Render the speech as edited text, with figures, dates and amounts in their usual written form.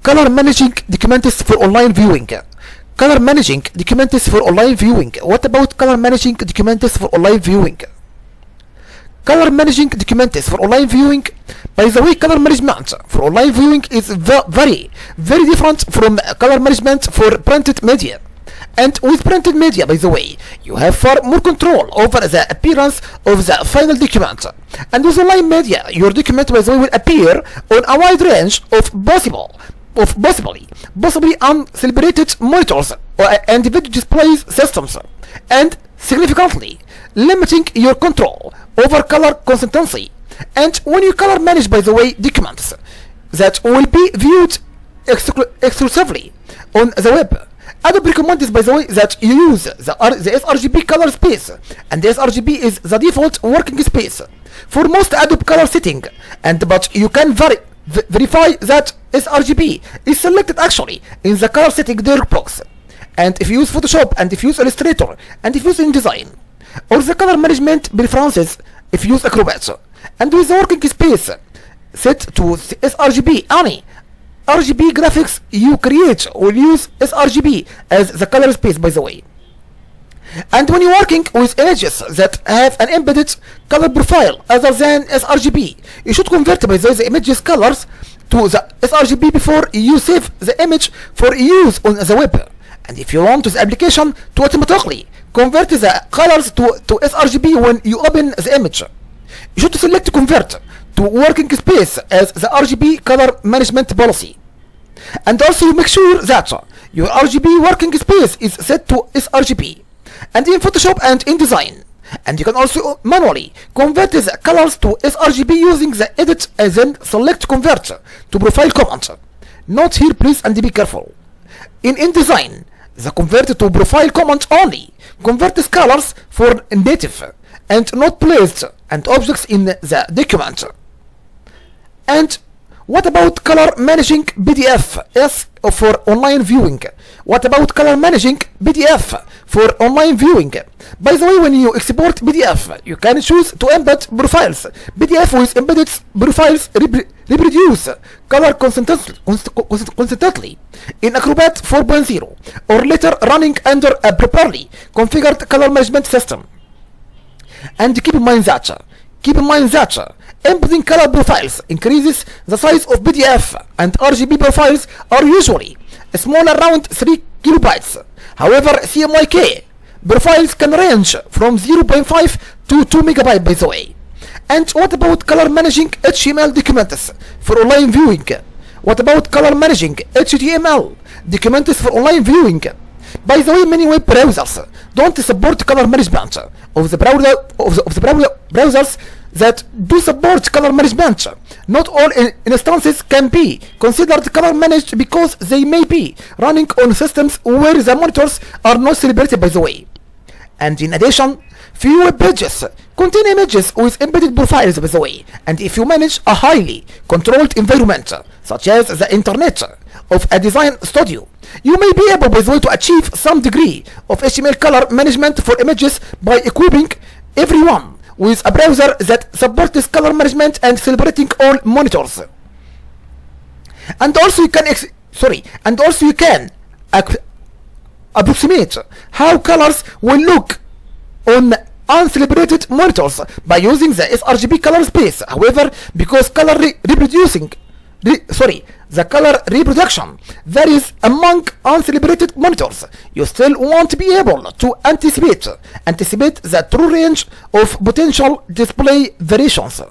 color managing documents for online viewing. Color managing documents for online viewing. What about color managing documents for online viewing? Color managing documents for online viewing. By the way, color management for online viewing is very different from color management for printed media. And with printed media, by the way, you have far more control over the appearance of the final document. And with online media, your document, by the way, will appear on a wide range of possibly uncalibrated monitors and video display systems, and significantly limiting your control over color consistency. And when you color manage, by the way, documents that will be viewed exclusively on the web, Adobe recommends, by the way, that you use the sRGB color space, and the sRGB is the default working space for most Adobe color setting, but you can verify that sRGB is selected actually in the color setting dialog box. And if you use Photoshop, and if you use Illustrator, and if you use InDesign, or the color management preferences if you use Acrobat, and with the working space set to sRGB, any RGB graphics you create will use sRGB as the color space, by the way. And when you're working with images that have an embedded color profile other than sRGB, you should convert, by the way, the image's colors to the sRGB before you save the image for use on the web. And if you want the application to automatically convert the colors to sRGB when you open the image, you should select convert to working space as the RGB color management policy. And also make sure that your RGB working space is set to sRGB. And in Photoshop and InDesign, and you can also manually convert the colors to sRGB using the edit and then select convert to profile command. Note here please, and be careful. In InDesign, the convert to profile command only converts colors for native and not placed and objects in the document. And what about color managing PDF for online viewing? What about color managing PDF for online viewing? By the way, when you export PDF, you can choose to embed profiles. PDF with embedded profiles reproduce color consistently in Acrobat 4.0 or later running under a properly configured color management system. And keep in mind that embedding color profiles increases the size of PDF, and RGB profiles are usually small, around 3 kilobytes. However, CMYK profiles can range from 0.5 to 2 megabytes, by the way. And what about color managing HTML documents for online viewing? What about color managing HTML documents for online viewing? By the way, many web browsers don't support color management of the browsers that do support color management. Not all instances can be considered color managed because they may be running on systems where the monitors are not calibrated, by the way. And in addition, few web pages contain images with embedded profiles, by the way. And if you manage a highly controlled environment, such as the internet of a design studio, you may be able, by the way, to achieve some degree of HTML color management for images by equipping everyone with a browser that supports color management and celebrating all monitors. And also you can approximate how colors will look on uncalibrated monitors by using the sRGB color space. However, because the color reproduction varies among uncalibrated monitors, you still won't be able to anticipate the true range of potential display variations.